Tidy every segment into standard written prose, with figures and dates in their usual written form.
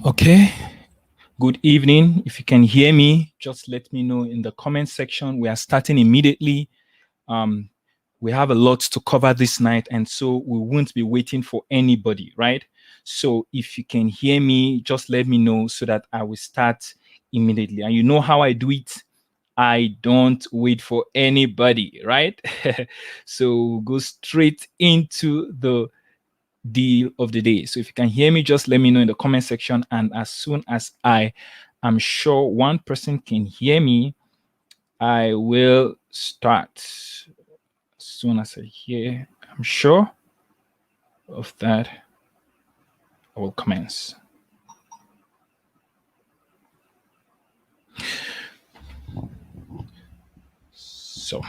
Okay. Good evening. If you can hear me, just let me know in the comment section. We are starting immediately. We have a lot to cover this night, and so we won't be waiting for anybody, right? So if you can hear me, just let me know so that I will start immediately. And you know how I do it. I don't wait for anybody, right? So go straight into the deal of the day. So if you can hear me, just let me know in the comment section. And as soon as I am sure one person can hear me, I will start. As soon as I hear, I'm sure of that, I will commence. So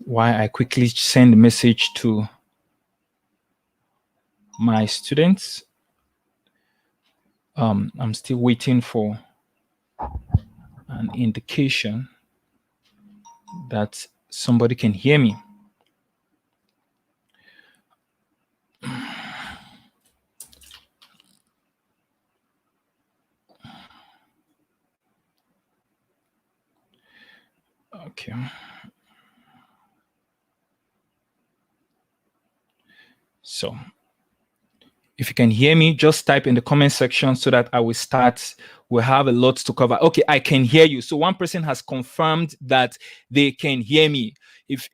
while I quickly send a message to my students, I'm still waiting for an indication that somebody can hear me. Okay. So if you can hear me, just type in the comment section so that I will start. We'll have a lot to cover. Okay, I can hear you. So one person has confirmed that they can hear me. If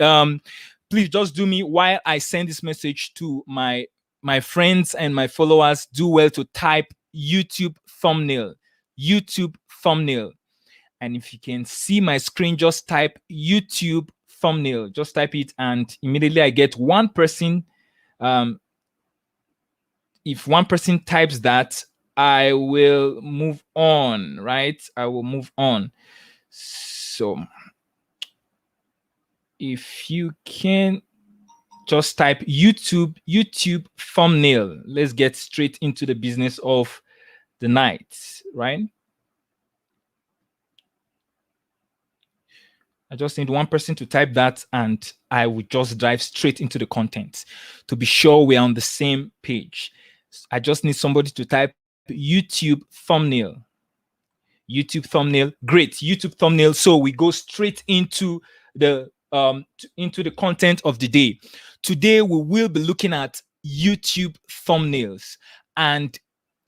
please just do me while I send this message to my friends and my followers. Do well to type YouTube thumbnail. YouTube thumbnail. And if you can see my screen, just type YouTube thumbnail. Just type it, and immediately I get one person. If one person types that, I will move on, right? I will move on. So if you can just type YouTube thumbnail. Let's get straight into the business of the night, right? I just need one person to type that, and I will just dive straight into the content to be sure we're on the same page. I just need somebody to type YouTube thumbnail. YouTube thumbnail. Great, YouTube thumbnail. So we go straight into the content of the day. Today we will be looking at YouTube thumbnails. And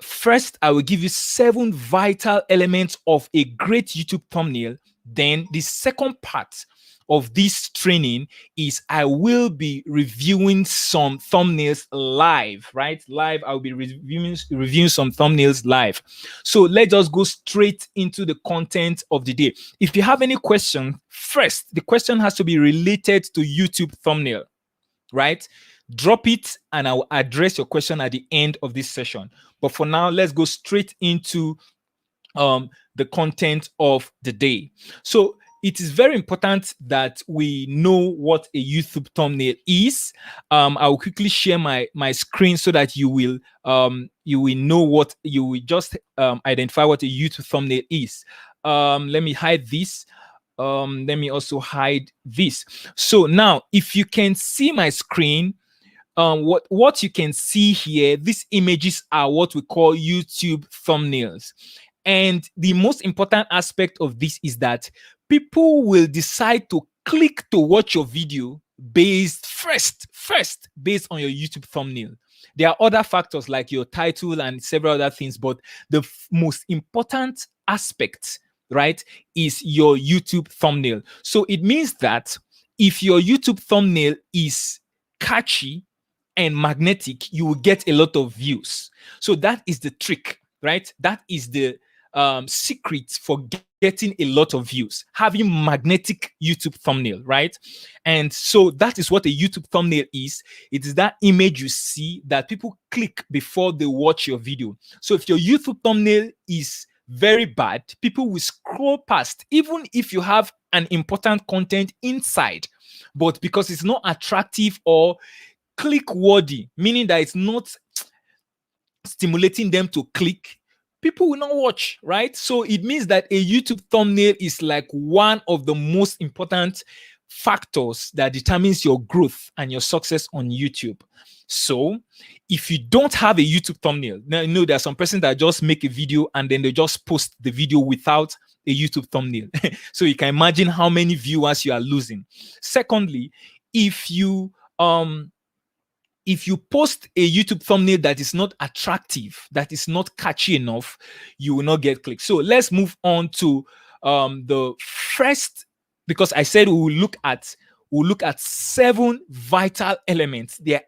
first, I will give you 7 vital elements of a great YouTube thumbnail. Then the second part of this training is I will be reviewing some thumbnails live, right? Live, I'll be reviewing some thumbnails live. So let's just go straight into the content of the day. If you have any question, first, the question has to be related to YouTube thumbnail, right? Drop it and I'll address your question at the end of this session. But for now, let's go straight into the content of the day. So it is very important that we know what a YouTube thumbnail is. I will quickly share my screen so that you will know what you will just identify what a YouTube thumbnail is. Let me hide this. Let me also hide this. So now, if you can see my screen, what you can see here, these images are what we call YouTube thumbnails. And the most important aspect of this is that people will decide to click to watch your video based based on your YouTube thumbnail. There are other factors like your title and several other things, but the most important aspect, right, is your YouTube thumbnail. So it means that if your YouTube thumbnail is catchy and magnetic, you will get a lot of views. So that is the trick, right? That is the secret for getting a lot of views, having magnetic YouTube thumbnail, right? And so that is what a YouTube thumbnail is. It is that image you see that people click before they watch your video. So if your YouTube thumbnail is very bad, people will scroll past, even if you have an important content inside, but because it's not attractive or click worthy, meaning that it's not stimulating them to click, people will not watch, right? So it means that a YouTube thumbnail is like one of the most important factors that determines your growth and your success on YouTube. So if you don't have a YouTube thumbnail, now you know there are some persons that just make a video and then they just post the video without a YouTube thumbnail. So you can imagine how many viewers you are losing. Secondly, if you post a YouTube thumbnail that is not attractive, that is not catchy enough, you will not get clicks. So let's move on to the first, because I said we'll look at 7 vital elements. They are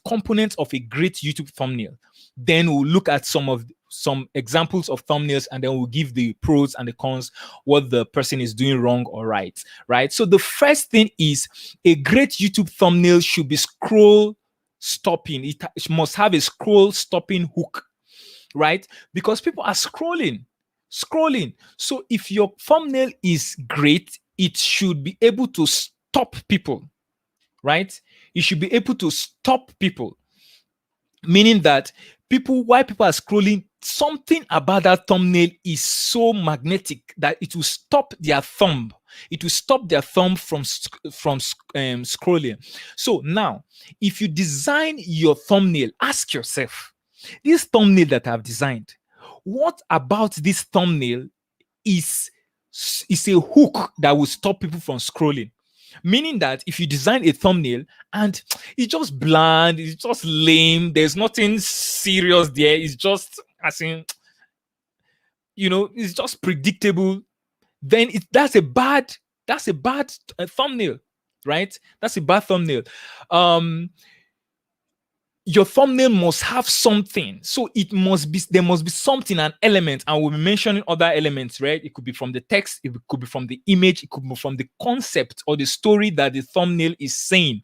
components of a great YouTube thumbnail. Then we'll look at some examples of thumbnails, and then we'll give the pros and the cons, what the person is doing wrong or right. So the first thing is, a great YouTube thumbnail should be scroll stopping. It must have a scroll stopping hook, right? Because people are scrolling. So if your thumbnail is great, it should be able to stop people, right? It should be able to stop people, meaning that while people are scrolling, something about that thumbnail is so magnetic that it will stop their thumb. It will stop their thumb from scrolling. So now, if you design your thumbnail, ask yourself, this thumbnail that I've designed, what about this thumbnail is a hook that will stop people from scrolling? Meaning that if you design a thumbnail and it's just bland, it's just lame, there's nothing serious there, it's just, as in, it's just predictable, then that's a bad thumbnail, right? That's a bad thumbnail. Your thumbnail must have something. So there must be something, an element, and we'll be mentioning other elements, right? It could be from the text, it could be from the image, it could be from the concept or the story that the thumbnail is saying.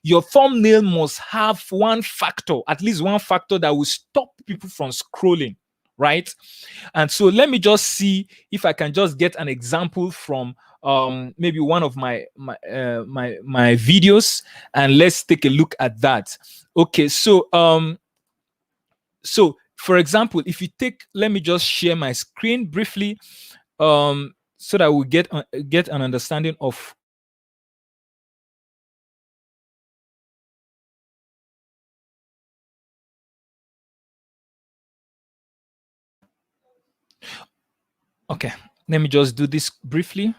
Your thumbnail must have one factor, at least one factor, that will stop people from scrolling, right? And so let me just see if I can just get an example from maybe one of my videos, and let's take a look at that. Okay, so for example, if you take, let me just share my screen briefly, so that we get an understanding of. Okay, let me just do this briefly.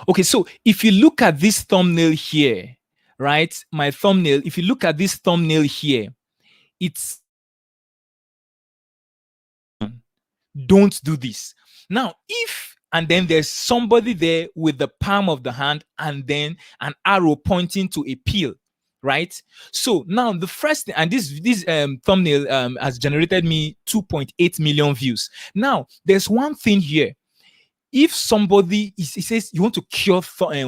Okay, so if you look at this thumbnail here, right? My thumbnail, if you look at this thumbnail here, it's don't do this. Now, and then there's somebody there with the palm of the hand and then an arrow pointing to a pill, right? So now the first thing, and this thumbnail has generated me 2.8 million views. Now, there's one thing here. If somebody he says you want to cure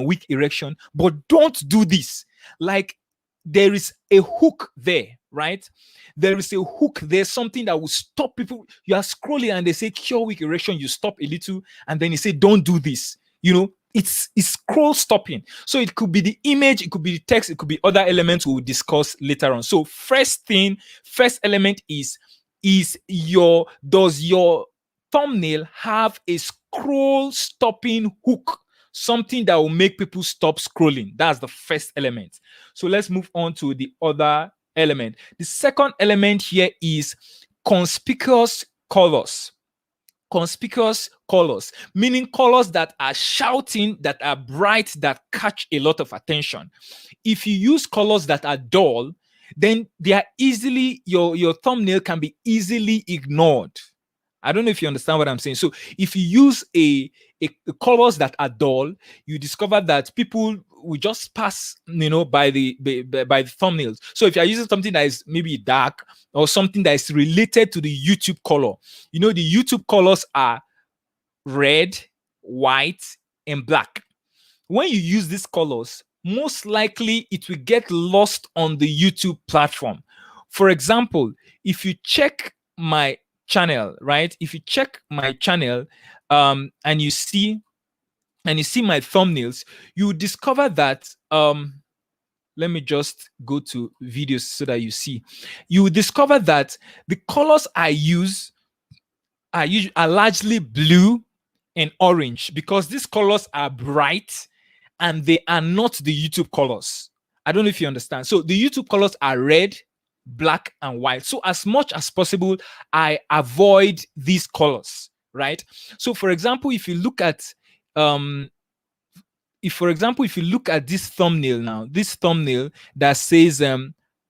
weak erection, but don't do this, like, there is a hook there, right? There is a hook there, something that will stop people. You are scrolling and they say cure weak erection, you stop a little, and then you say don't do this. It's scroll stopping. So it could be the image, it could be the text, it could be other elements we'll discuss later on. So first element is does your thumbnail have a scroll stopping hook, something that will make people stop scrolling? That's the first element. So let's move on to the other element. The second element here is conspicuous colors. Conspicuous colors, meaning colors that are shouting, that are bright, that catch a lot of attention. If you use colors that are dull, then they are easily, your thumbnail can be easily ignored. I don't know if you understand what I'm saying. So if you use a colors that are dull, you discover that people will just pass, by the thumbnails. So if you're using something that is maybe dark or something that is related to the YouTube color, the YouTube colors are red, white, and black. When you use these colors, most likely it will get lost on the YouTube platform. For example, if you check my channel, right? If you check my channel and you see my thumbnails, you discover that let me just go to videos so that you see. You will discover that the colors I use are largely blue and orange, because these colors are bright and they are not the YouTube colors. I don't know if you understand. So the YouTube colors are red, black, and white. So as much as possible, I avoid these colors, right? So for example, if you look at if you look at this thumbnail now, this thumbnail that says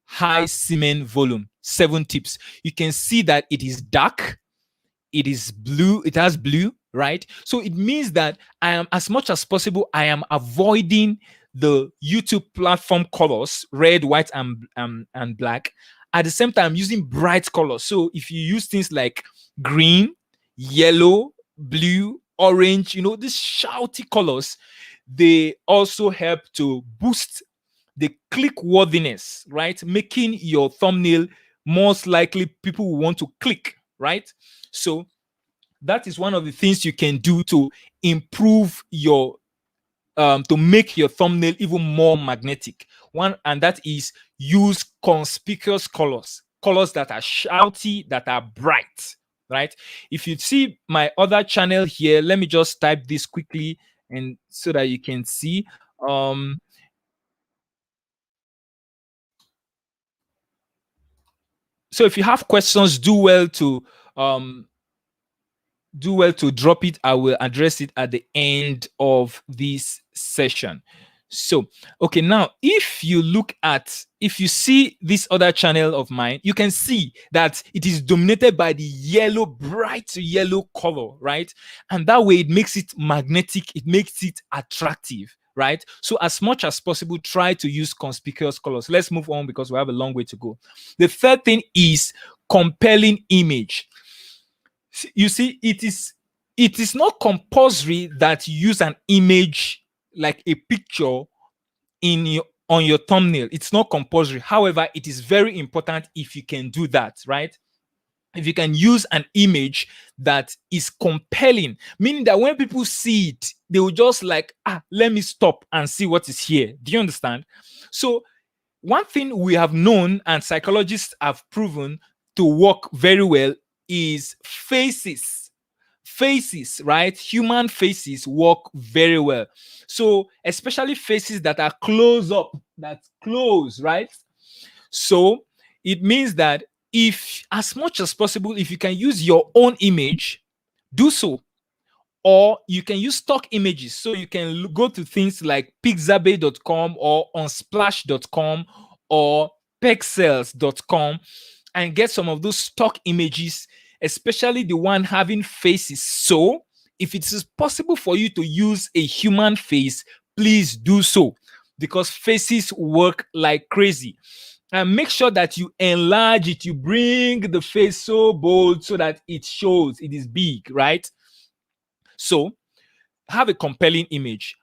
high semen volume, 7 tips, you can see that it is dark, it is blue, it has blue, right? So it means that I am, as much as possible, I am avoiding the YouTube platform colors, red, white, and black. At the same time, using bright colors. So if you use things like green, yellow, blue, orange, these shouty colors, they also help to boost the click worthiness, right? Making your thumbnail most likely people will want to click, right? So that is one of the things you can do to improve your to make your thumbnail even more magnetic. One, and that is use conspicuous colors that are shouty, that are bright, right? If you see my other channel here, let me just type this quickly and so that you can see. So if you have questions, do well to drop it. I will address it at the end of this session. So, okay, now if you see this other channel of mine, you can see that it is dominated by the yellow, bright yellow color, right? And that way it makes it magnetic, it makes it attractive, right? So as much as possible, try to use conspicuous colors. Let's move on because we have a long way to go. The third thing is compelling image. You see, it is not compulsory that you use an image like a picture on your thumbnail. It's not compulsory. However, it is very important if you can do that, right? If you can use an image that is compelling, meaning that when people see it, they will just like, let me stop and see what is here. Do you understand? So one thing we have known and psychologists have proven to work very well is faces, right? Human faces work very well. So especially faces that are close up, that's close, right? So it means that if, as much as possible, if you can use your own image, do so. Or you can use stock images. So you can go to things like pixabay.com or unsplash.com or pexels.com and get some of those stock images, especially the one having faces. So if it is possible for you to use a human face, please do so, because faces work like crazy. And make sure that you enlarge it, you bring the face so bold so that it shows it is big, right? So have a compelling image.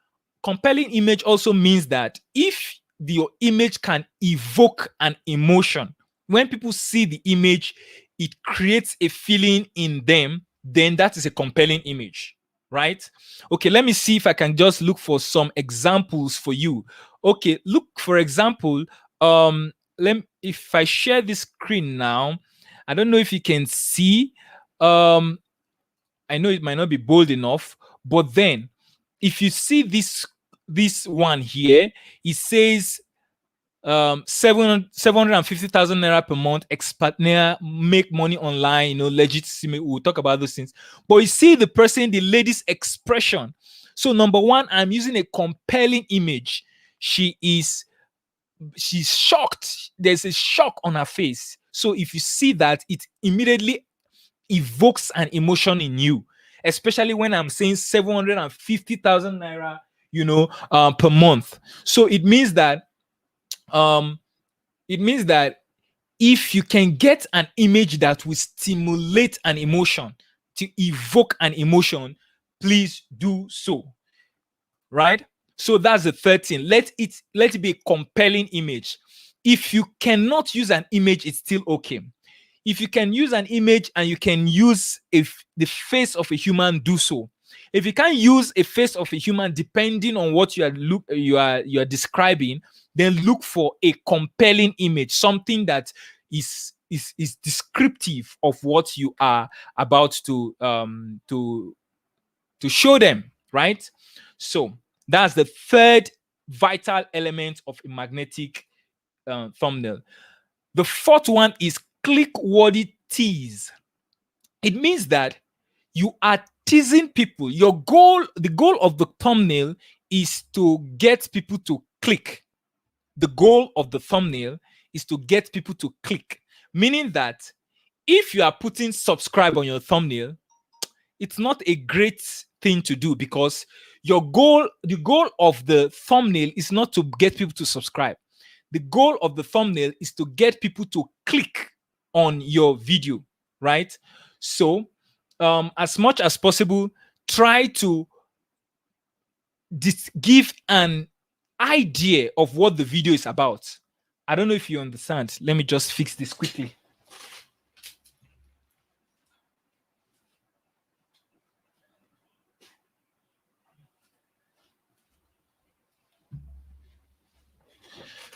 Compelling image also means that if your image can evoke an emotion, when people see the image, it creates a feeling in them, then that is a compelling image, right? Okay, let me see if I can just look for some examples for you. Okay, look, for example, if I share this screen now, I don't know if you can see. I know it might not be bold enough, but then if you see this one here, it says 750,000 naira per month, expatriate, make money online, legitimacy. We'll talk about those things. But you see the person, the lady's expression. So number one, I'm using a compelling image. She's shocked. There's a shock on her face. So if you see that, it immediately evokes an emotion in you, especially when I'm saying 750,000 naira, per month. So it means that if you can get an image that will stimulate an emotion, to evoke an emotion, please do so, right? So that's the third thing. Let it be a compelling image. If you cannot use an image, it's still okay. If you can use an image and you can use the face of a human, do so. If you can't use a face of a human, depending on what you are describing, then look for a compelling image, something that is descriptive of what you are about to show them, right? So That's the third vital element of a magnetic thumbnail. The fourth one is click-worthy tease. It means that you are teasing people. The goal of the thumbnail is to get people to click. The goal of the thumbnail is to get people to click, meaning that if you are putting subscribe on your thumbnail, it's not a great thing to do, because the goal of the thumbnail is not to get people to subscribe. The goal of the thumbnail is to get people to click on your video, right? So, as much as possible, try to give an idea of what the video is about. I don't know if you understand. Let me just fix this quickly.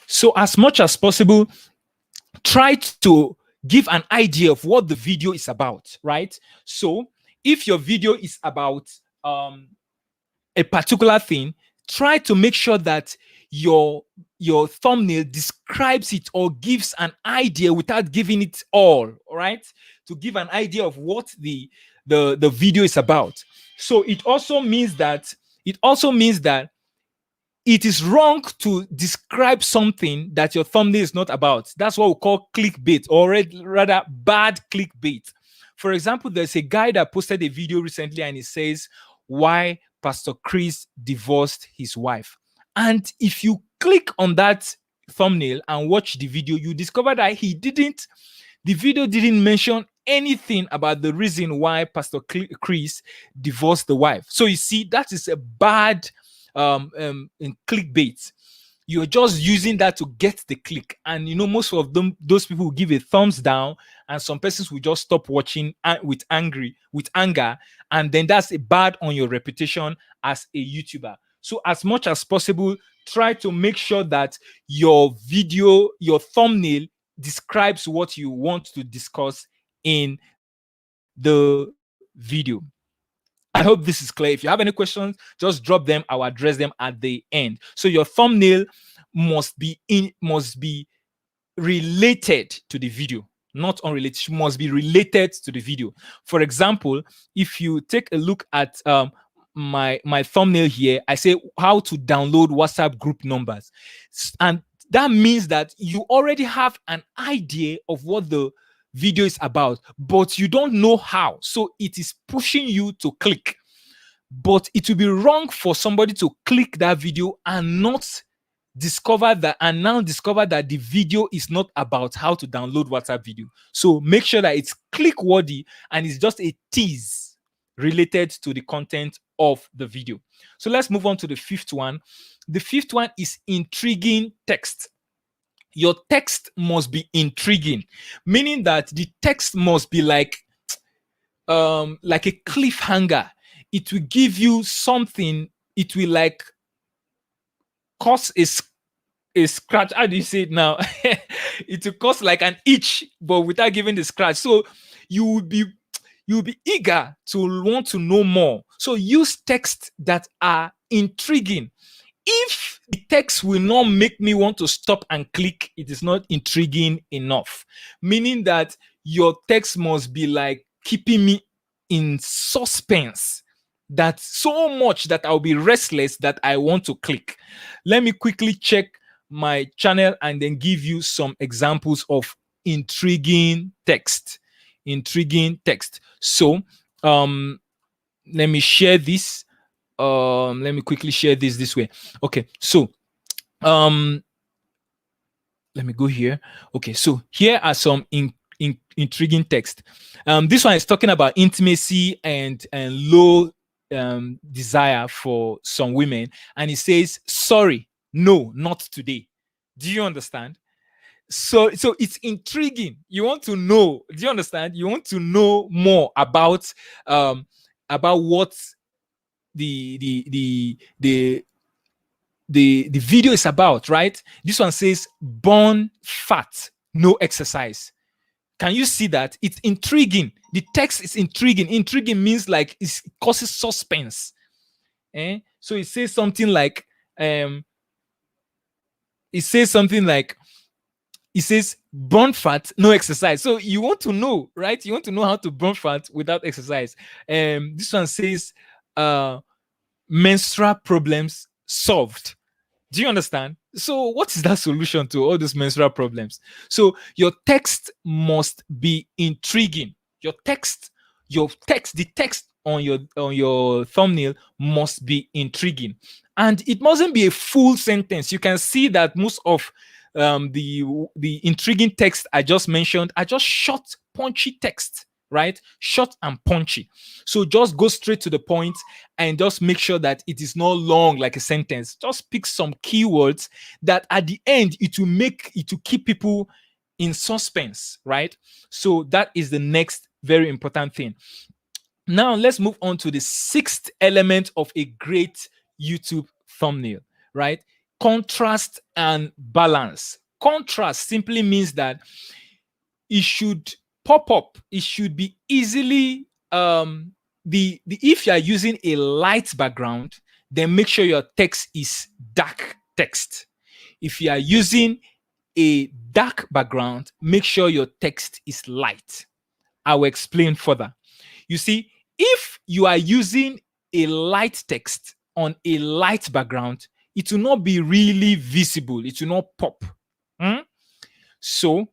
So as much as possible, try to give an idea of what the video is about, right? So if your video is about a particular thing, try to make sure that your thumbnail describes it or gives an idea without giving it all right, to give an idea of what the video is about. So it also means that it is wrong to describe something that your thumbnail is not about. That's what we call clickbait, or rather bad clickbait. For example, there's a guy that posted a video recently and he says why Pastor Chris divorced his wife. And if you click on that thumbnail and watch the video, you discover that the video didn't mention anything about the reason why Pastor Chris divorced the wife. So you see, that is a bad in clickbait. You're just using that to get the click, and most of those people will give a thumbs down, and some persons will just stop watching with anger, and then that's a bad on your reputation as a YouTuber. So as much as possible, try to make sure that your thumbnail describes what you want to discuss in the video. I hope this is clear. If you have any questions, just drop them. I'll address them at the end. So your thumbnail must be related to the video, not unrelated. It must be related to the video. For example, if you take a look at my thumbnail here, I say how to download WhatsApp group numbers, and that means that you already have an idea of what the video is about, but you don't know how. So it is pushing you to click. But it will be wrong for somebody to click that video and now discover that the video is not about how to download WhatsApp video. So make sure that it's click worthy and it's just a tease related to the content of the video. So let's move on to the fifth one. The fifth one is intriguing text. Your text must be intriguing, meaning that the text must be like a cliffhanger. It will give you something. It will like cause a scratch. How do you say it now? It will cause like an itch, but without giving the scratch. So you will be eager to want to know more. So use text that are intriguing. If the text will not make me want to stop and click, it is not intriguing enough. Meaning that your text must be like keeping me in suspense, that so much that I'll be restless that I want to click. Let me quickly check my channel and then give you some examples of intriguing text. So let me share this. Let me quickly share this way. Okay, so let me go here. Okay, so here are some intriguing text. This one is talking about intimacy and low desire for some women, and it says, sorry, no, not today. Do you understand? So it's intriguing. You want to know. Do you understand? You want to know more about what the video is about, right? This one says burn fat, no exercise. Can you see that? It's intriguing. The text is intriguing. Intriguing means like it causes suspense. So it says something like, it says something like, it says burn fat, no exercise. So you want to know, right? You want to know how to burn fat without exercise. This one says menstrual problems solved. Do you understand? So what is that solution to all those menstrual problems? So your text must be intriguing. The text on your thumbnail must be intriguing, and it mustn't be a full sentence. You can see that most of the intriguing text I just mentioned are just short, punchy text, right? Short and punchy. So just go straight to the point and just make sure that it is not long like a sentence. Just pick some keywords that at the end it will keep people in suspense, right? So that is the next very important thing. Now let's move on to the sixth element of a great YouTube thumbnail, right? Contrast and balance. Contrast simply means that it should pop up. It should be easily if you are using a light background, then make sure your text is dark text. If you are using a dark background, make sure your text is light. I will explain further. You see, if you are using a light text on a light background, it will not be really visible. It will not pop. So,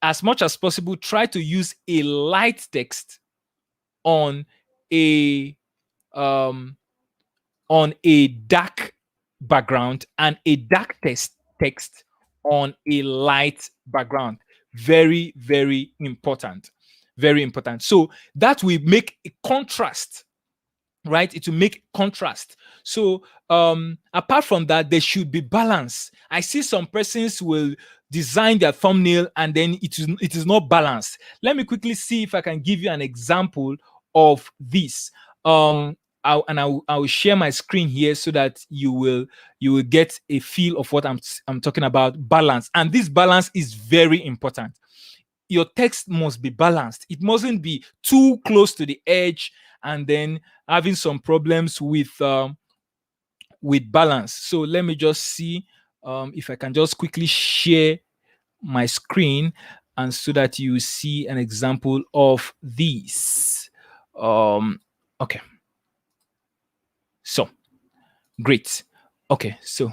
as much as possible, try to use a light text on a dark background and a dark text on a light background. Very, very important. Very important. So that will make a contrast, right? It will make contrast. So apart from that, there should be balance. I see some persons will design their thumbnail and then it is not balanced. Let me quickly see if I can give you an example of this. I will share my screen here so that you will get a feel of what I'm talking about. Balance, and this balance is very important. Your text must be balanced. It mustn't be too close to the edge and then having some problems with balance. So let me just see if I can just quickly share my screen, and so that you see an example of these. Okay. So great. Okay, so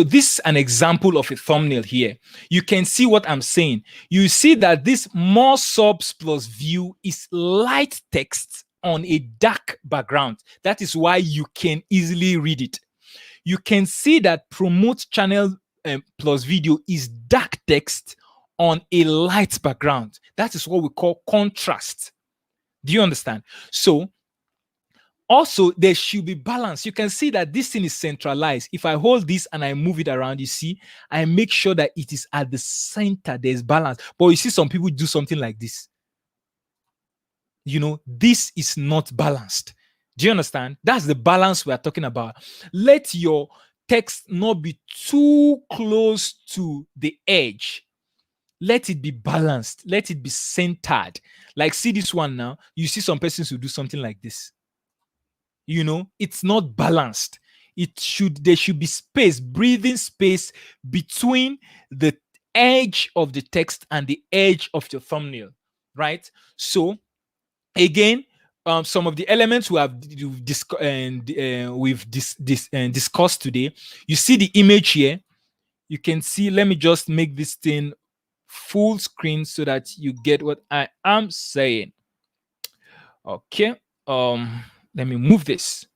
this is an example of a thumbnail here. You can see what I'm saying. You see that this more subs plus view is light text on a dark background. That is why you can easily read it. You can see that promote channel plus video is dark text on a light background. That is what we call contrast. Do you understand? So also, there should be balance. You can see that this thing is centralized. If I hold this and I move it around, you see, I make sure that it is at the center. There's balance. But you see some people do something like this. You know, this is not balanced. Do you understand? That's the balance we are talking about. Let your text not be too close to the edge. Let it be balanced. Let it be centered. Like, see this one now. You see some persons who do something like this. You know, it's not balanced. There should be space, breathing space between the edge of the text and the edge of your thumbnail, right? So again, some of the elements we've discussed today. You see the image here. You can see, let me just make this thing full screen so that you get what I am saying. Okay. Let me move this.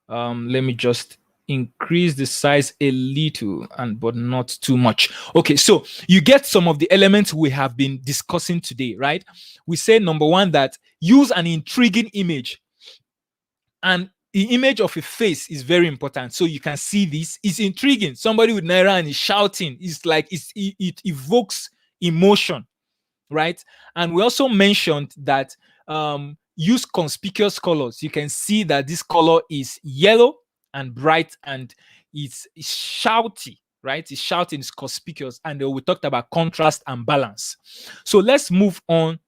Let me just increase the size a little, but not too much. Okay, so you get some of the elements we have been discussing today, right? We say, number one, that use an intriguing image. And the image of a face is very important. So you can see this. It's intriguing. Somebody with Naira and is shouting. It's like it evokes emotion, right? And we also mentioned that use conspicuous colors. You can see that this color is yellow and bright, and it's shouty, right? It's shouting, it's conspicuous. And we talked about contrast and balance. So let's move on.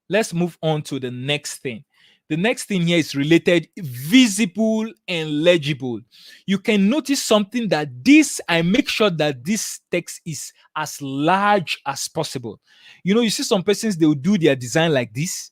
Let's move on to the next thing. The next thing here is related, visible and legible. You can notice something that this, I make sure that this text is as large as possible. You see some persons, they will do their design like this,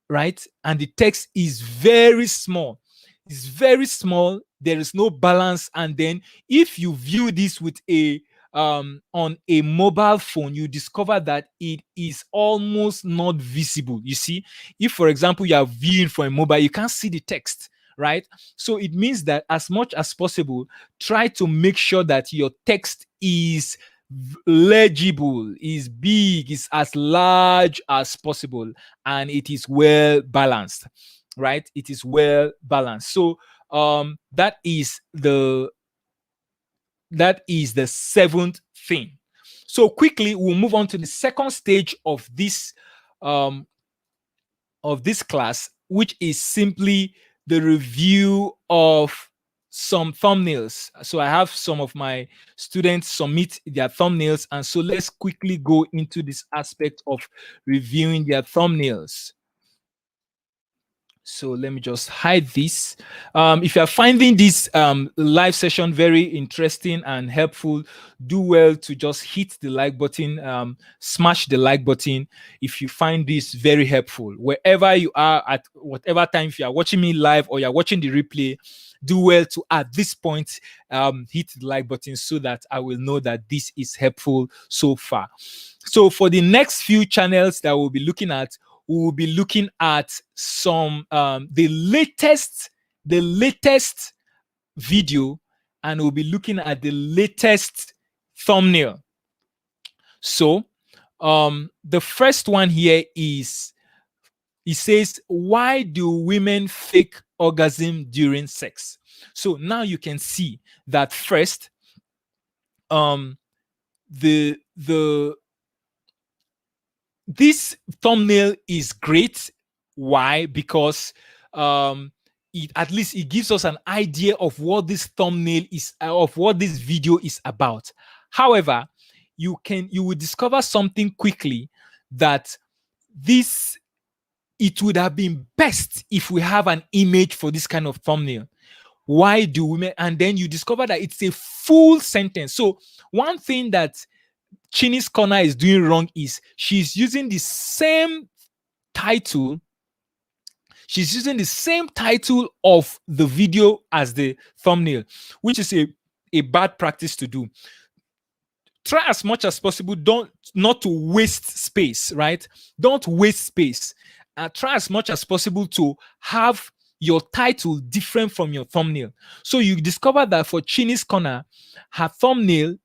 right? And the text is very small. It's very small. There is no balance. And then if you view this with a on a mobile phone, you discover that it is almost not visible. You see, if for example you are viewing from a mobile, you can't see the text, right? So it means that as much as possible, try to make sure that your text is legible, is big, is as large as possible, and it is well balanced, right? It is well balanced. So that is the seventh thing. So quickly we'll move on to the second stage um of this class, which is simply the review of some thumbnails. So I have some of my students submit their thumbnails, and so let's quickly go into this aspect of reviewing their thumbnails. So let me just hide this. If you are finding this live session very interesting and helpful, do well to just hit the like button, smash the like button if you find this very helpful. Wherever you are, at whatever time, if you are watching me live or you're watching the replay, do well to, at this point, hit the like button so that I will know that this is helpful so far. So for the next few channels that we'll be looking at, we will be looking at some the latest video, and we'll be looking at the latest thumbnail. So the first one here is, it says, why do women fake orgasm during sex? So now you can see that first, this thumbnail is great. Why? Because at least it gives us an idea of what this thumbnail is, of what this video is about. However, you will discover something quickly, that it would have been best if we have an image for this kind of thumbnail. Why do women? And then you discover that it's a full sentence. So one thing that Chini's Corner is doing wrong is she's using the same title. She's using the same title of the video as the thumbnail, which is a bad practice to do. Try as much as possible not to waste space, right? Don't waste space. Try as much as possible to have your title different from your thumbnail. So you discover that for Chini's Corner, her thumbnail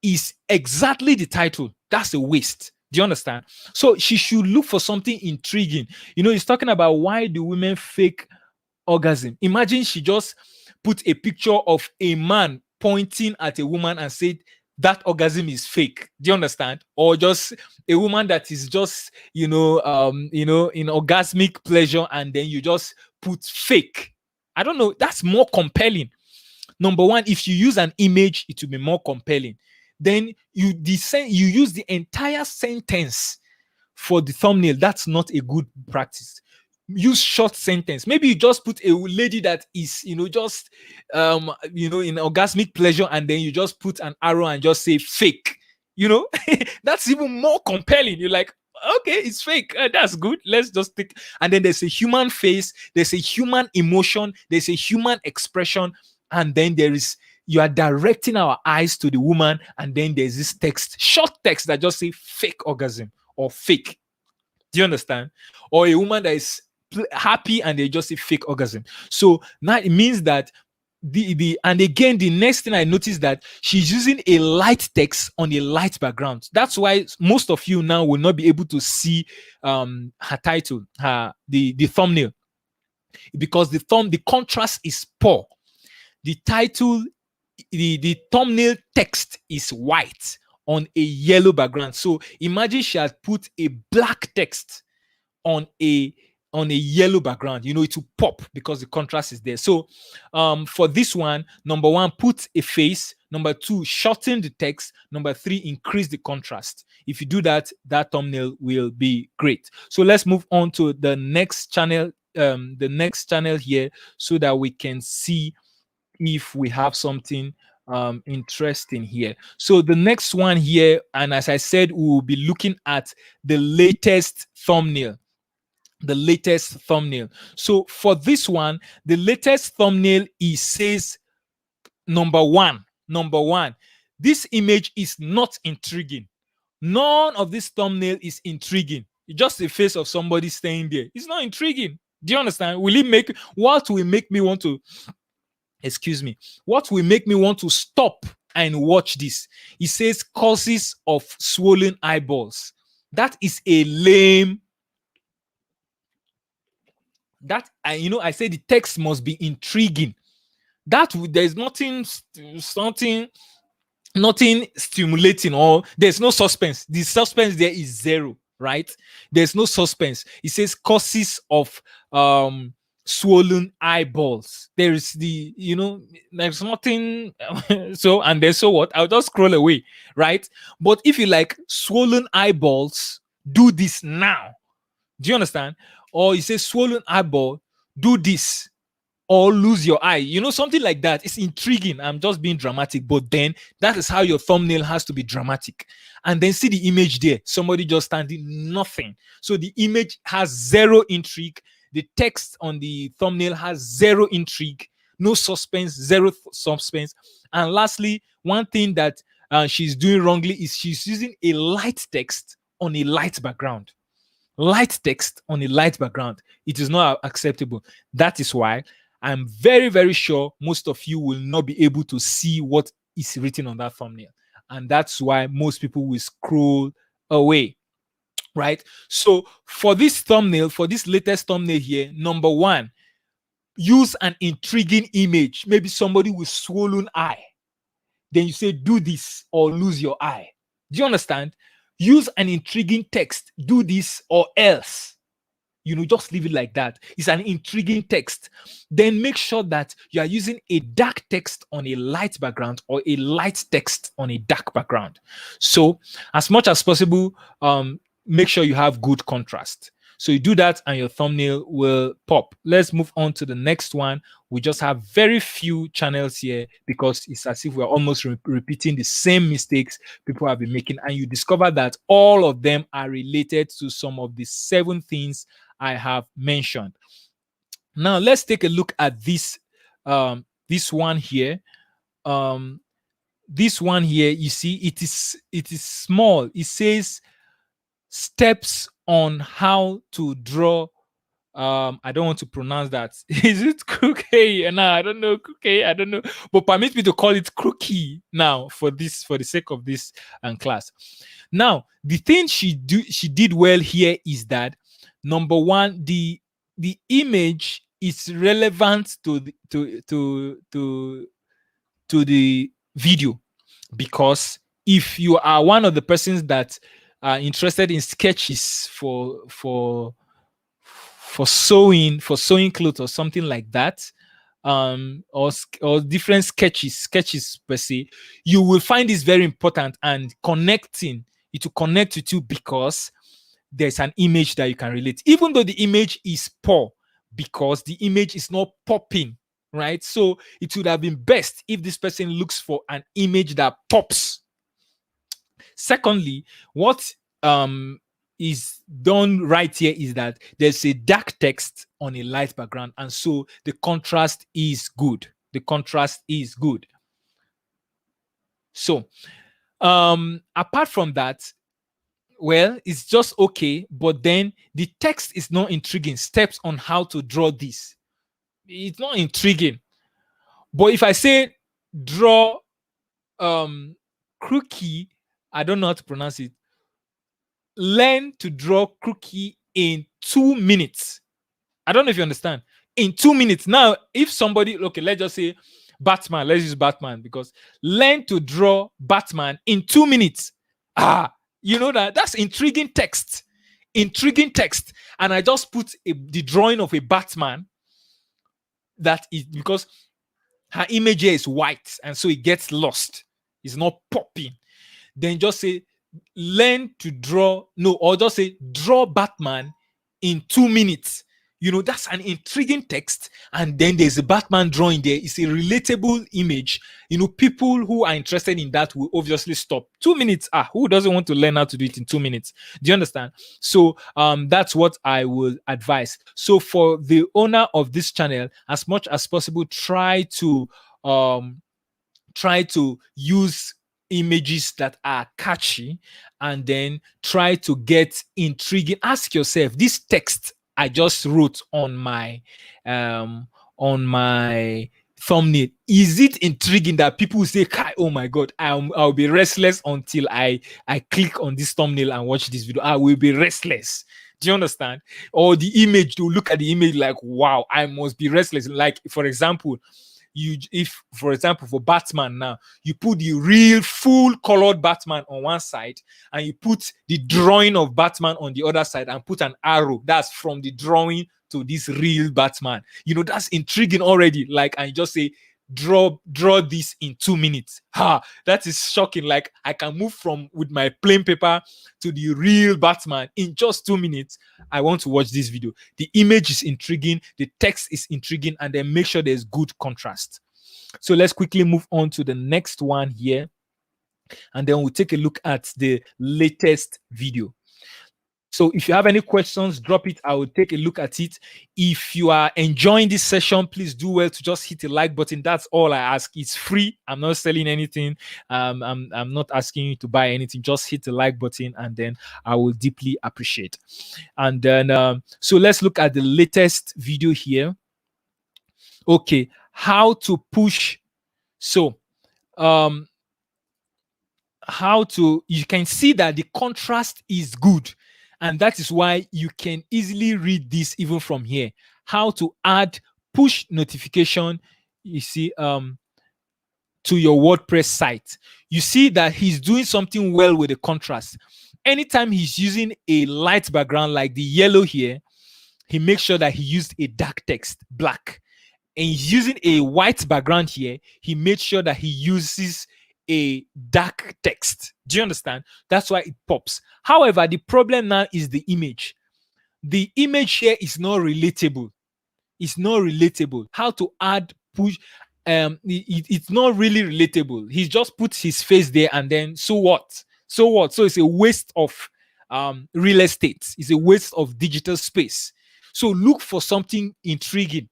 is exactly the title. That's a waste. Do you understand? So she should look for something intriguing. It's talking about why do women fake orgasm. Imagine she just put a picture of a man pointing at a woman and said that orgasm is fake. Do you understand? Or just a woman that is just in orgasmic pleasure, and then you just put fake. I don't know. That's more compelling. Number one, if you use an image, it will be more compelling. Then you use the entire sentence for the thumbnail. That's not a good practice. Use short sentence. Maybe you just put a lady that is, just in orgasmic pleasure, and then you just put an arrow and just say fake. That's even more compelling. You're like, okay, it's fake. That's good. Let's just take. And then there's a human face, there's a human emotion, there's a human expression, and then you are directing our eyes to the woman, and then there's this text, short text that just say fake orgasm or fake. Do you understand? Or a woman that is happy and they just say fake orgasm. So now it means that and again, the next thing I noticed that she's using a light text on a light background. That's why most of you now will not be able to see her title, the thumbnail, because the contrast is poor. The title, the thumbnail text is white on a yellow background. So imagine she had put a black text on a on a yellow background, it will pop because the contrast is there. So for this one, number one, put a face. Number two, shorten the text. Number three, increase the contrast. If you do that, that thumbnail will be great. So let's move on to the next channel, here, so that we can see if we have something interesting here. So the next one here, and as I said, we will be looking at the latest thumbnail. So for this one, the latest thumbnail says number one, this image is not intriguing. None of this thumbnail is intriguing. It's just the face of somebody staying there. It's not intriguing. Do you understand? What will make me want to stop and watch this? It says causes of swollen eyeballs. That is a lame. I say the text must be intriguing. There's nothing stimulating, or there's no suspense. The suspense there is zero, right? There's no suspense. It says causes of swollen eyeballs. There's there's nothing. So what? I'll just scroll away, right? But if you like swollen eyeballs, do this now. Do you understand? Or it says swollen eyeball, do this, or lose your eye. Something like that. It's intriguing. I'm just being dramatic, but then that is how your thumbnail has to be dramatic. And then see the image there. Somebody just standing, nothing. So the image has zero intrigue. The text on the thumbnail has zero intrigue, no suspense, zero suspense. And lastly, one thing that she's doing wrongly is she's using a light text on a light background. Light text on a light background. It is not acceptable. That is why I'm very, very sure most of you will not be able to see what is written on that thumbnail. And that's why most people will scroll away, right? So for this latest thumbnail here, number one, use an intriguing image. Maybe somebody with swollen eye. Then you say, do this or lose your eye. Do you understand? Use an intriguing text. Do this or else. Just leave it like that. It's an intriguing text. Then make sure that you are using a dark text on a light background or a light text on a dark background. So as much as possible, make sure you have good contrast. So you do that and your thumbnail will pop. Let's move on to the next one. We just have very few channels here because it's as if we're almost repeating the same mistakes people have been making. And you discover that all of them are related to some of the 7 things I have mentioned. Now let's take a look at this one here. This one here, you see, it is small. It says steps on how to draw. I don't want to pronounce that. Is it crooked? No, I don't know. Crooked, I don't know. But permit me to call it crookie now for the sake of this class. Now, the thing she did well here is that number one, the image is relevant to the video, because if you are one of the persons that are interested in sketches for sewing clothes or something like that, or different sketches per se, you will find this very important, and it will connect with you because there's an image that you can relate, even though the image is poor, because the image is not popping, right? So it would have been best if this person looks for an image that pops. Secondly, what is done right here is that there's a dark text on a light background, and so the contrast is good. So apart from that, well, it's just okay, but then the text is not intriguing. Steps on how to draw this. It's not intriguing. But if I say draw crookie, I don't know how to pronounce it. Learn to draw crookie in 2 minutes. I don't know if you understand. In 2 minutes. Now, if somebody, okay, let's just say Batman. Let's use Batman, because learn to draw Batman in 2 minutes. That's intriguing text. intriguing text, and I just put the drawing of a Batman. That is because her image here is white, and so it gets lost. It's not popping. Then just say learn to draw, no, or just say draw Batman in 2 minutes. That's an intriguing text. And then there's a Batman drawing there. It's a relatable image. People who are interested in that will obviously stop. 2 minutes. Who doesn't want to learn how to do it in 2 minutes? Do you understand? So that's what I will advise. So for the owner of this channel, as much as possible, try to use images that are catchy, and then try to get intriguing. Ask yourself, this text I just wrote on my thumbnail, is it intriguing that people will say, oh my god, I'll be restless until I click on this thumbnail and watch this video. I will be restless. Do you understand? Or the image, to look at the image like, wow, I must be restless. Like, for example, for Batman, now you put the real full colored Batman on one side, and you put the drawing of Batman on the other side, and put an arrow that's from the drawing to this real Batman. That's intriguing already. Like, and you just say draw this in 2 minutes. That is shocking. Like, I can move from with my plain paper to the real Batman in just 2 minutes. I want to watch this video. The image is intriguing, the text is intriguing, and then make sure there's good contrast. So let's quickly move on to the next one here, and then we'll take a look at the latest video. So if you have any questions, drop it. I will take a look at it. If you are enjoying this session, please do well to just hit the like button. That's all I ask. It's free. I'm not selling anything. I'm not asking you to buy anything. Just hit the like button, and then I will deeply appreciate. And then, so let's look at the latest video here. Okay, how to push. So, you can see that the contrast is good. And that is why you can easily read this even from here. How to add push notification, you see, to your WordPress site. You see that he's doing something well with the contrast. Anytime he's using a light background like the yellow here, he makes sure that he used a dark text, black. And he's using a white background here, he made sure that he uses a dark text. Do you understand? That's why it pops. However, the problem now is the image. The image here is not relatable. It's not relatable. How to add push? It's not really relatable. He just puts his face there, and then so what? So what? So it's a waste of real estate. It's a waste of digital space. So look for something intriguing.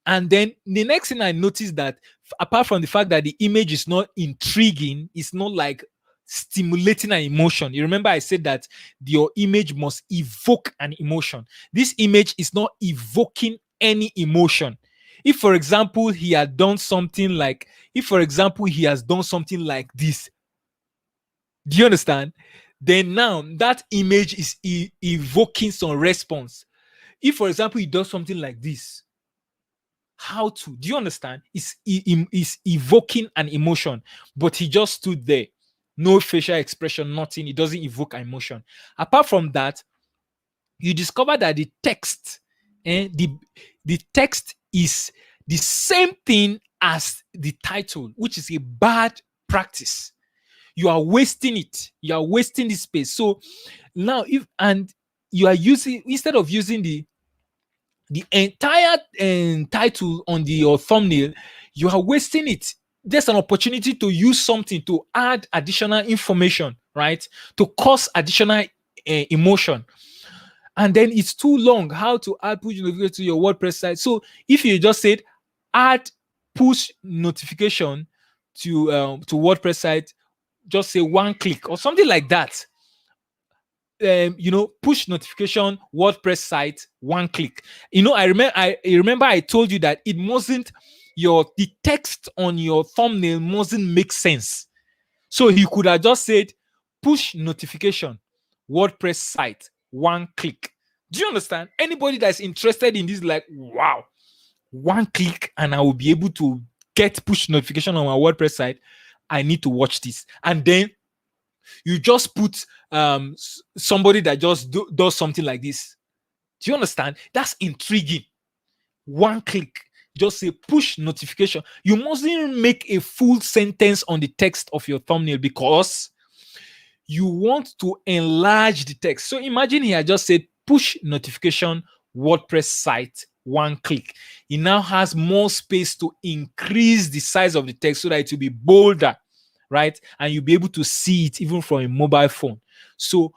And then the next thing I noticed, that apart from the fact that the image is not intriguing, it's not like stimulating an emotion. You remember I said that your image must evoke an emotion. This image is not evoking any emotion. If, for example, he had done something like, he has done something like this, do you understand? Then now that image is evoking some response. If, for example, he does something like this, do you understand? It's evoking an emotion, but he just stood there, no facial expression, nothing. It doesn't evoke an emotion. Apart from that, you discover that the text, the text is the same thing as the title, which is a bad practice. You are wasting it. You are wasting the space. So now, you are using, instead of using the entire title on your thumbnail, you are wasting it. There's an opportunity to use something to add additional information, right? To cause additional emotion. And then it's too long. How to add push notification to your WordPress site? So if you just said add push notification to WordPress site, just say one click or something like that. Push notification WordPress site, one click. I remember I told you that it mustn't, the text on your thumbnail mustn't make sense. So he could have just said push notification WordPress site, one click. Do you understand? Anybody that's interested in this, like, wow, one click and I will be able to get push notification on my WordPress site. I need to watch this. And then You just put somebody that just does something like this. Do you understand? That's intriguing. One click, just say push notification. You mustn't make a full sentence on the text of your thumbnail because you want to enlarge the text. So imagine he had just said push notification WordPress site, one click. He now has more space to increase the size of the text so that it will be bolder, right? And you'll be able to see it even from a mobile phone. So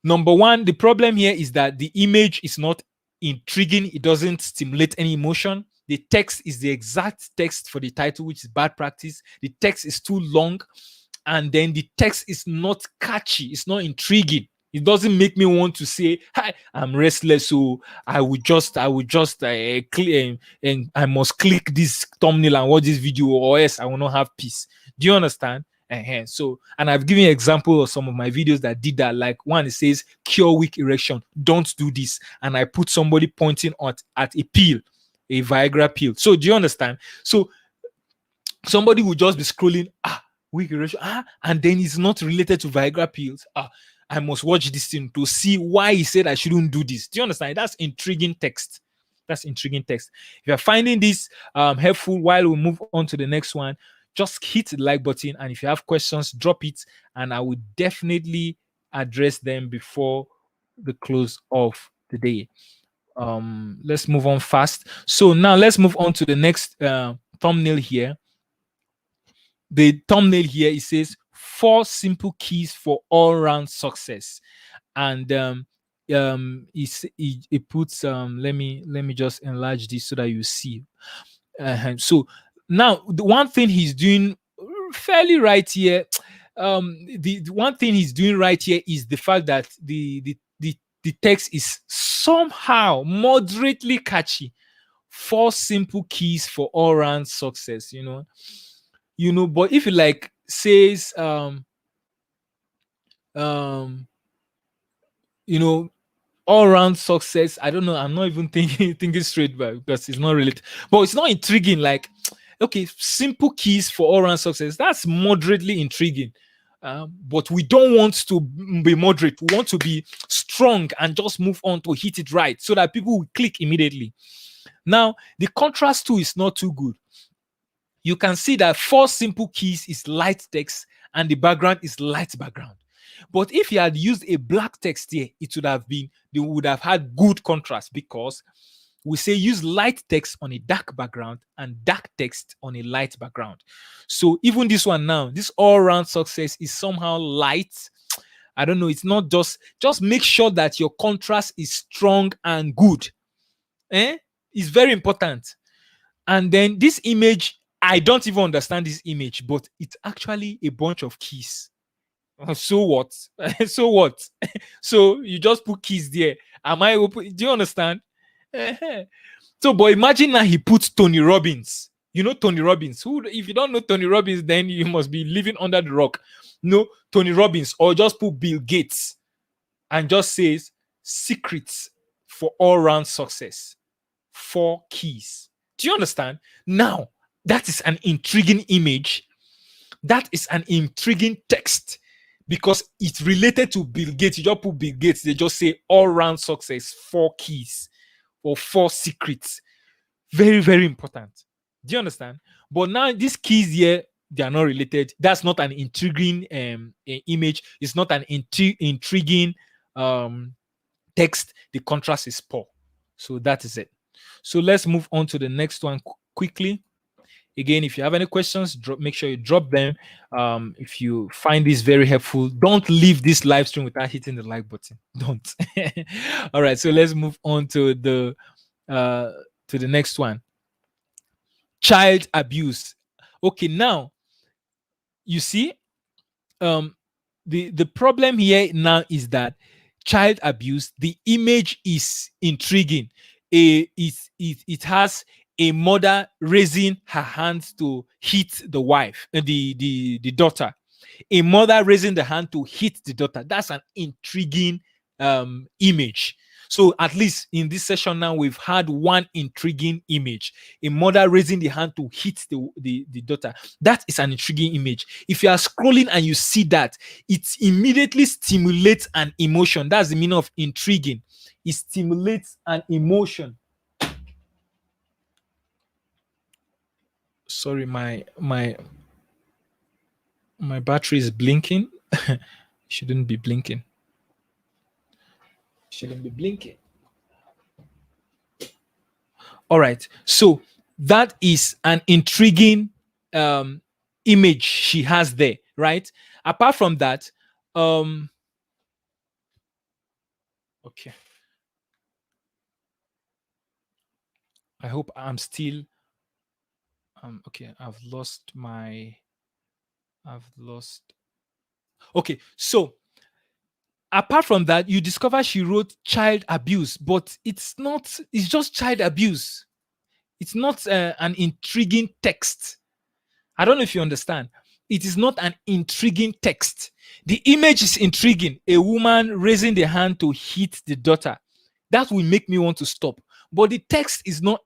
number one, the problem here is that the image is not intriguing. It doesn't stimulate any emotion. The text is the exact text for the title, which is bad practice. The text is too long, and then the text is not catchy. It's not intriguing. It doesn't make me want to say, "Hi, I'm restless, so I would just click and I must click this thumbnail and watch this video, or else I will not have peace." Do you understand? So, and I've given an example of some of my videos that did that. Like one, it says cure weak erection. Don't do this, and I put somebody pointing at a pill, a Viagra pill. So, do you understand? So, somebody will just be scrolling, weak erection, and then it's not related to Viagra pills. I must watch this thing to see why he said I shouldn't do this. Do you understand? That's intriguing text. That's intriguing text. If you're finding this helpful, while we move on to the next one, just hit the like button. And if you have questions, drop it, and I will definitely address them before the close of the day. Let's move on fast. So now let's move on to the next thumbnail here. The thumbnail here, it says 4 simple keys for all-round success, and it puts let me just enlarge this so that you see. So now the one thing he's doing fairly right here, the one thing he's doing right here is the fact that the text is somehow moderately catchy. 4 simple keys for all-round success, but if it like says all-round success, I don't know, I'm not even thinking straight back because it's not related, but it's not intriguing. Like, okay, simple keys for all-round success, that's moderately intriguing, but we don't want to be moderate. We want to be strong and just move on to hit it right so that people will click immediately. Now the contrast too is not too good. You can see that 4 simple keys is light text and the background is light background. But if you had used a black text here, they would have had good contrast, because we say use light text on a dark background and dark text on a light background. So even this one now, this all-round success is somehow light. I don't know. It's not just make sure that your contrast is strong and good. It's very important. And then this image, I don't even understand this image, but it's actually a bunch of keys. So what? So what? So you just put keys there. Am I open? Do you understand? So, but imagine now he puts Tony Robbins. You know Tony Robbins. Who, if you don't know Tony Robbins, then you must be living under the rock. No, Tony Robbins, or just put Bill Gates and just says secrets for all-round success. 4 keys. Do you understand? Now, that is an intriguing image. That is an intriguing text, because it's related to Bill Gates. You just put Bill Gates, they just say all-round success, 4 keys or 4 secrets. Very, very important. Do you understand? But now these keys here, they are not related. That's not an intriguing image. It's not an intriguing text. The contrast is poor. So that is it. So let's move on to the next one quickly. Again, if you have any questions, make sure you drop them. If you find this very helpful, don't leave this live stream without hitting the like button. Don't. All right, so let's move on to the next one. Child abuse. Okay, now you see, the problem here now is that child abuse, the image is intriguing. It has a mother raising her hands to hit the wife, the daughter. A mother raising the hand to hit the daughter. That's an intriguing image. So at least in this session now, we've had one intriguing image: a mother raising the hand to hit the daughter. That is an intriguing image. If you are scrolling and you see that, it immediately stimulates an emotion. That's the meaning of intriguing. It stimulates an emotion. Sorry, my battery is blinking. Shouldn't be blinking. Shouldn't be blinking. All right. So that is an intriguing image she has there, right? Apart from that, okay. I hope I'm still okay. I've lost. Okay, so apart from that, you discover she wrote child abuse, but it's just child abuse. It's not an intriguing text. I don't know if you understand. It is not an intriguing text. The image is intriguing. A woman raising the hand to hit the daughter. That will make me want to stop. But the text is not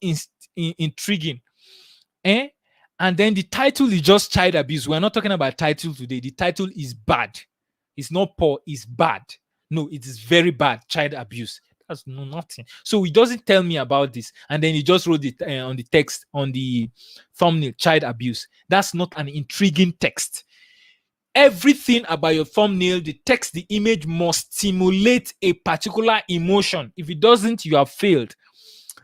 intriguing. And then the title is just child abuse. We're not talking about title today. The title is bad. It's not poor, it's bad. No, it is very bad. Child abuse. That's nothing. So he doesn't tell me about this. And then he just wrote it on the text, on the thumbnail, child abuse. That's not an intriguing text. Everything about your thumbnail, the text, the image must stimulate a particular emotion. If it doesn't, you have failed.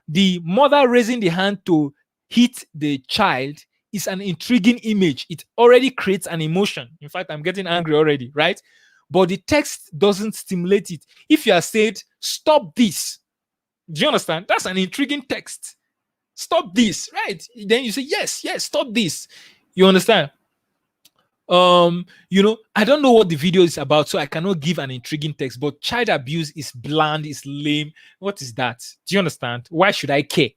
The mother raising the hand to hit the child is an intriguing image. It already creates an emotion. In fact, I'm getting angry already, right? But the text doesn't stimulate it. If you are said, stop this, do you understand? That's an intriguing text. Stop this, right? Then you say, yes, stop this. You understand? I don't know what the video is about, so I cannot give an intriguing text, but child abuse is bland, is lame. What is that? Do you understand? Why should I care?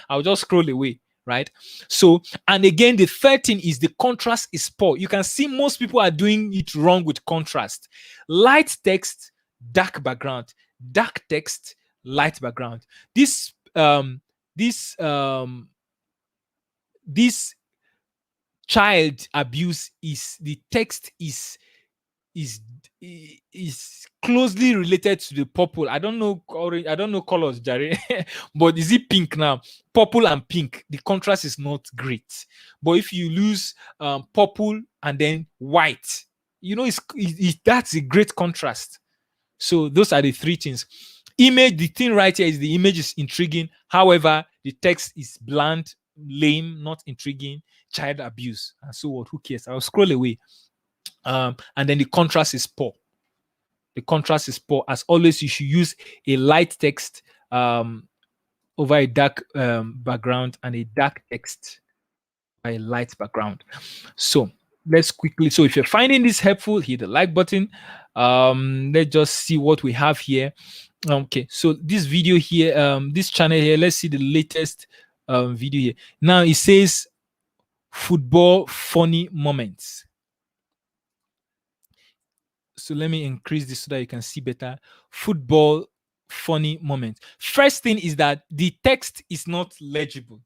I'll just scroll away, right? So, and again, the third thing is the contrast is poor. You can see most people are doing it wrong with contrast. Light text, dark background, dark text, light background. This child abuse is, the text is closely related to the purple. I don't know orange, I don't know colors, Jerry. But is it pink now? Purple and pink, the contrast is not great. But if you lose purple and then white, that's a great contrast. So those are the three things. Image, the thing right here is the image is intriguing. However, the text is bland, lame, not intriguing. Child abuse, and so what? Who cares? I'll scroll away. And then the contrast is poor. The contrast is poor. As always, you should use a light text over a dark background, and a dark text by a light background. So let's quickly. So if you're finding this helpful, hit the like button. Let's just see what we have here. Okay, so this video here, this channel here, let's see the latest video here. Now it says football funny moments. So let me increase this so that you can see better. Football funny moments. First thing is that the text is not legible.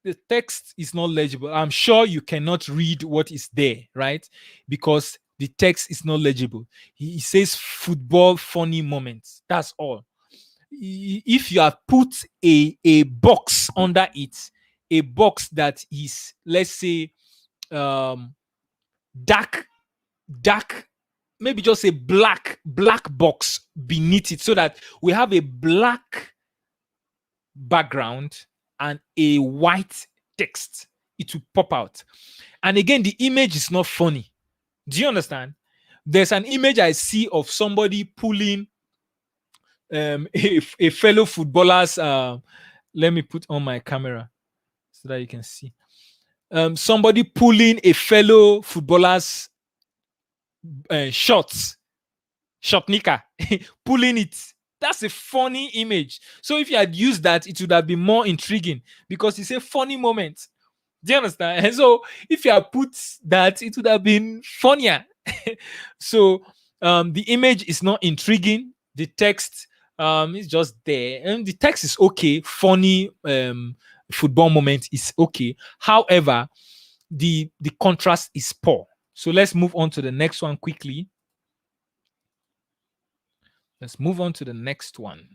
The text is not legible. I'm sure you cannot read what is there, right? Because the text is not legible. He says football funny moments. That's all. If you have put a box under it, a box that is, let's say, dark, maybe just a black box beneath it, so that we have a black background and a white text, it will pop out. And again, the image is not funny. Do you understand? There's an image I see of somebody pulling a fellow footballer's let me put on my camera so that you can see. Somebody pulling a fellow footballer's short knicker, pulling it. That's a funny image. So if you had used that, it would have been more intriguing, because it's a funny moment. Do you understand? And so if you had put that, it would have been funnier. So the image is not intriguing. The text It's just there, and the text is okay. Funny football moment is okay. However, the contrast is poor. So let's move on to the next one quickly. Let's move on to the next one.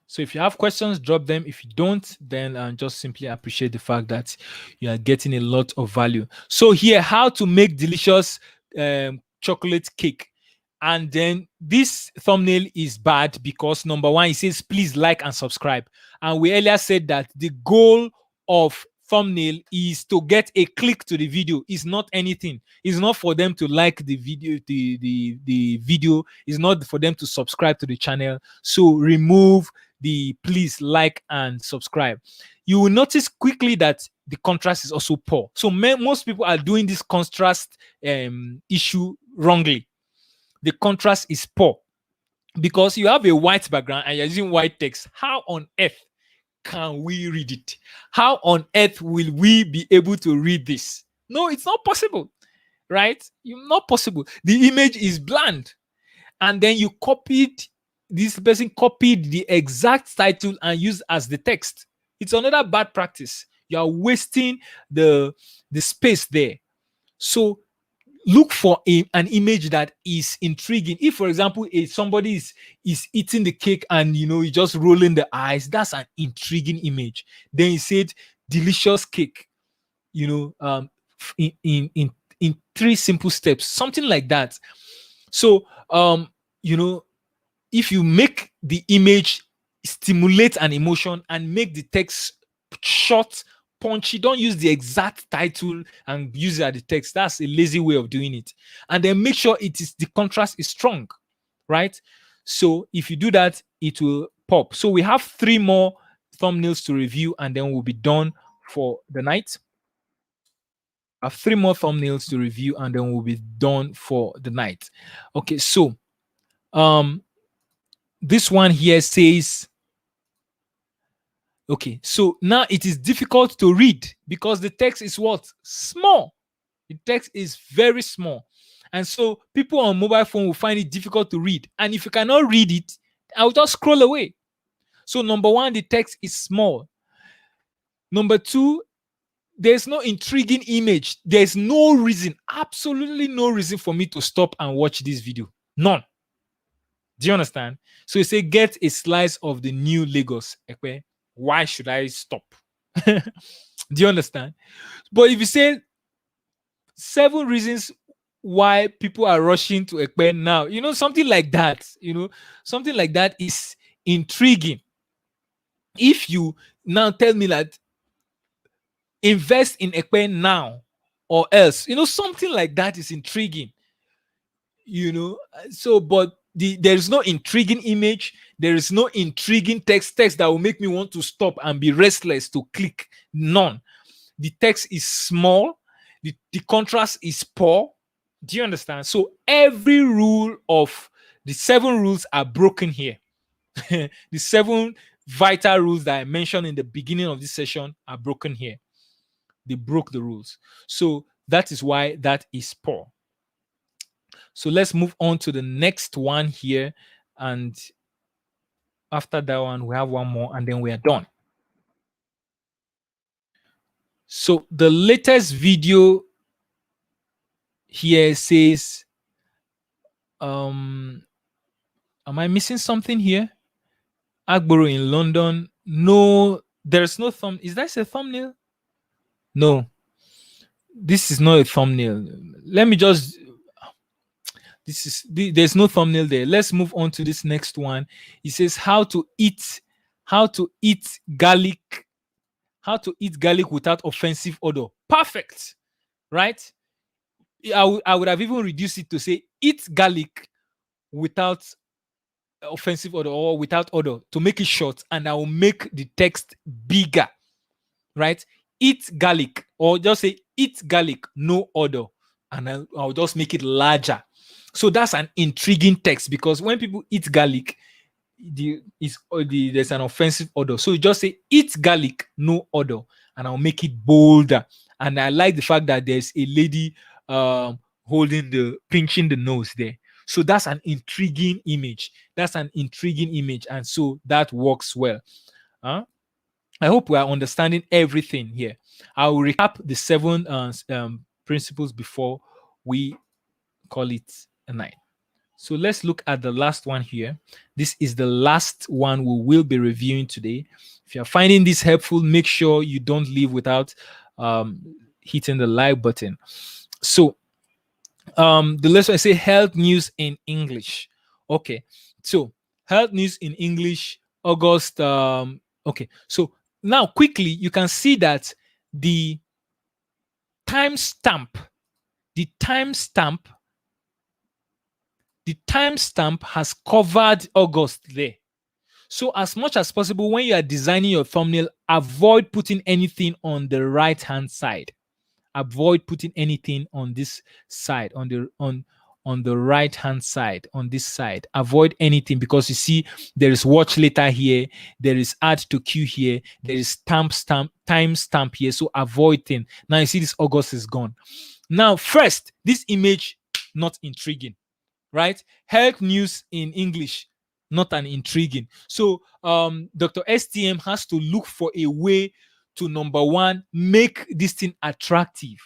So if you have questions, drop them. If you don't, then just simply appreciate the fact that you are getting a lot of value. So here, how to make delicious chocolate cake. And then this thumbnail is bad because number one, it says please like and subscribe. And we earlier said that the goal of thumbnail is to get a click to the video. It's not anything. It's not for them to like the video, the video. It's not for them to subscribe to the channel. So remove the please like and subscribe. You will notice quickly that the contrast is also poor. So most people are doing this contrast issue wrongly. The contrast is poor because you have a white background and you're using white text. How on earth can we read it? How on earth will we be able to read this? No, it's not possible, right? Not possible. The image is bland. And then this person copied the exact title and used as the text. It's another bad practice. You are wasting the space there. So look for an image that is intriguing. If, for example, somebody is eating the cake and he's just rolling the eyes, that's an intriguing image. Then he said delicious cake, in 3 simple steps, something like that. So if you make the image stimulate an emotion and make the text short, punchy, don't use the exact title and use it as the text. That's a lazy way of doing it. And then make sure the contrast is strong, right? So if you do that, it will pop. So we have 3 more thumbnails to review and then we'll be done for the night. I have 3 more thumbnails to review and then we'll be done for the night. Okay, so this one here says, okay, so now it is difficult to read because the text is what? Small. The text is very small. And so people on mobile phone will find it difficult to read. And if you cannot read it, I'll just scroll away. So number one, the text is small. Number 2, there's no intriguing image. There's no reason, absolutely no reason for me to stop and watch this video. None. Do you understand? So you say, get a slice of the new Lagos. Why should I stop? Do you understand? But if you say 7 reasons why people are rushing to Ekpe now, something like that, something like that is intriguing. If you now tell me that invest in Ekpe now or else, something like that is intriguing. So but there is no intriguing image, there is no intriguing text that will make me want to stop and be restless to click. None. The text is small, the contrast is poor. Do you understand? So every rule of the 7 rules are broken here. The 7 vital rules that I mentioned in the beginning of this session are broken here. They broke the rules. So that is why that is poor. So let's move on to the next one here. And after that one, we have one more and then we are done. So the latest video here says, am I missing something here? Agboro in London. No, there's no thumb. Is that a thumbnail? No, this is not a thumbnail. Let me just, there's no thumbnail there. Let's move on to this next one. It says how to eat garlic without offensive odor. Perfect, right? I would have even reduced it to say eat garlic without offensive odor or without odor to make it short, and I will make the text bigger, right? Eat garlic, or just say eat garlic, no odor, and I'll just make it larger. So that's an intriguing text because when people eat garlic, there's an offensive odor. So you just say eat garlic, no odor, and I'll make it bolder. And I like the fact that there's a lady holding the pinching the nose there. So that's an intriguing image. That's an intriguing image, and so that works well. Huh? I hope we are understanding everything here. I will recap the 7 principles before we call it a night. So let's look at the last one here. This is the last one we will be reviewing today. If you're finding this helpful, make sure you don't leave without hitting the like button. So the lesson I say health news in English. Okay, so health news in English, August. Okay, so now quickly you can see that the timestamp, the timestamp the timestamp has covered August there. So as much as possible, when you are designing your thumbnail, avoid putting anything on the right hand side. Avoid putting anything on this side, on the right hand side, on this side. Avoid anything, because you see there is watch later here, there is add to queue here, there is timestamp here. So avoid thing. Now you see this August is gone. Now first, this image not intriguing, right? Health news in English, not an intriguing. So Dr. STM has to look for a way to, number one, make this thing attractive.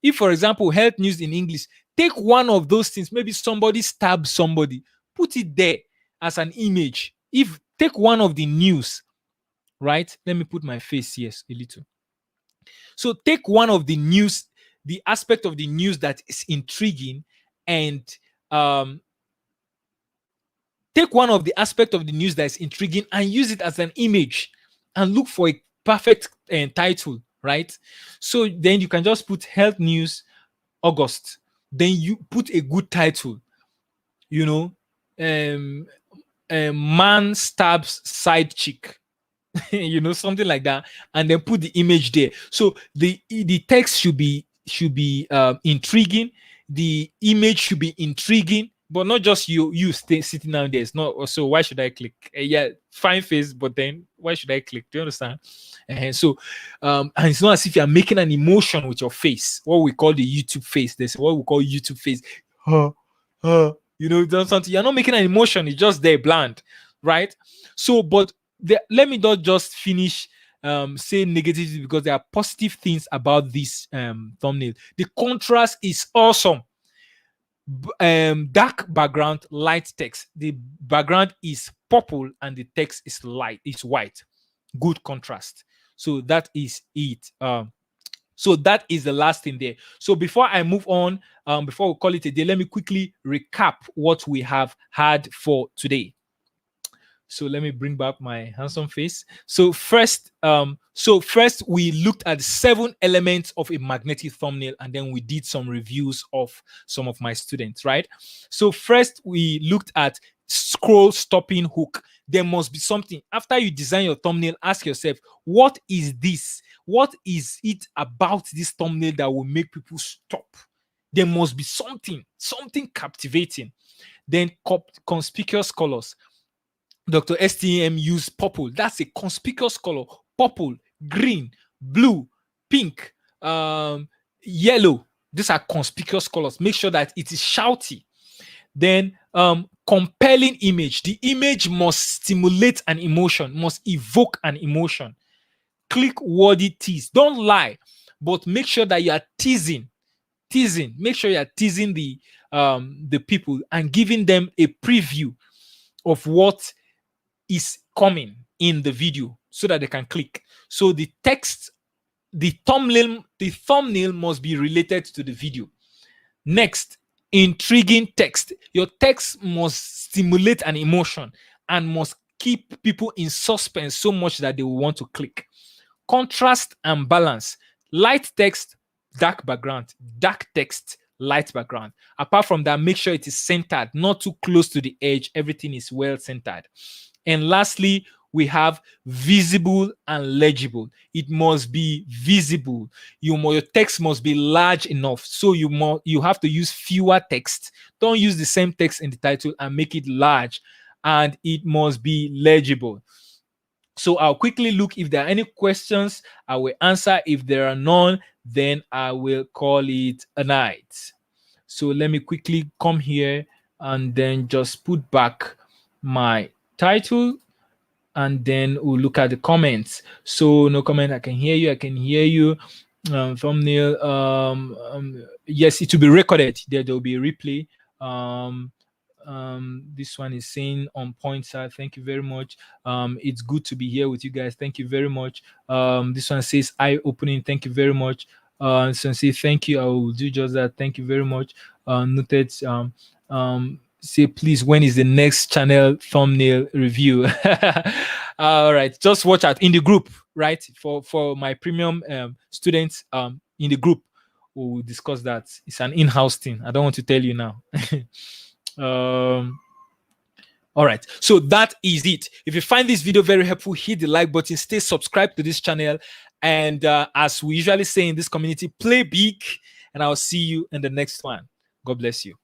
If, for example, health news in English, take one of those things, maybe somebody stabbed somebody, put it there as an image. If take one of the news, right? Let me put my face, yes, a little. So take one of the news, the aspect of the news that is intriguing, and take one of the aspect of the news that is intriguing and use it as an image, and look for a perfect title, right? So then you can just put health news August, then you put a good title, you know, man stabs side chick, you know, something like that, and then put the image there. So the text should be intriguing, the image should be intriguing, but not just you stay sitting down there. It's not. So why should I click? Yeah, fine face, but then why should I click? Do you understand? And so and it's not as if you're making an emotion with your face, what we call the YouTube face. There's what we call YouTube face. You know, something, you're not making an emotion, it's just there bland, right? So but let me not just finish say negativity, because there are positive things about this thumbnail. The contrast is awesome. Dark background, light text. The background is purple and the text is light, it's white. Good contrast. So that is it. So that is the last thing there. So before I move on, before we call it a day, let me quickly recap what we have had for today. So let me bring back my handsome face. So first we looked at 7 elements of a magnetic thumbnail, and then we did some reviews of some of my students, right? So first we looked at scroll stopping hook. There must be something. After you design your thumbnail, ask yourself, what is this? What is it about this thumbnail that will make people stop? There must be something captivating. Then conspicuous colors. Dr. STM used purple. That's a conspicuous color. Purple, green, blue, pink, yellow. These are conspicuous colors. Make sure that it is shouty. Then compelling image. The image must stimulate an emotion, must evoke an emotion. Click-worthy tease. Don't lie, but make sure that you are teasing. Make sure you are teasing the people and giving them a preview of what is coming in the video so that they can click. So the text, the thumbnail must be related to the video. Next, intriguing text. Your text must stimulate an emotion and must keep people in suspense so much that they will want to click. Contrast and balance. Light text, dark background. Dark text, light background. Apart from that, make sure it is centered, not too close to the edge. Everything is well centered. And lastly, we have visible and legible. It must be visible. Your text must be large enough. So you have to use fewer text. Don't use the same text in the title and make it large. And it must be legible. So I'll quickly look if there are any questions. I will answer. If there are none, then I will call it a night. So let me quickly come here and then just put back my title, and then we'll look at the comments. So no comment, I can hear you. Thumbnail, yes, it will be recorded. There will be a replay. This one is saying on point, sir. Thank you very much. It's good to be here with you guys. Thank you very much. This one says eye opening. Thank you very much. So say thank you. I will do just that. Thank you very much. Noted. Say please, when is the next channel thumbnail review? All right, just watch out in the group, right? For my premium students in the group, we'll discuss that. It's an in-house thing. I don't want to tell you now. All right, so that is it. If you find this video very helpful, hit the like button, stay subscribed to this channel, and as we usually say in this community, play big, and I'll see you in the next one. God bless you.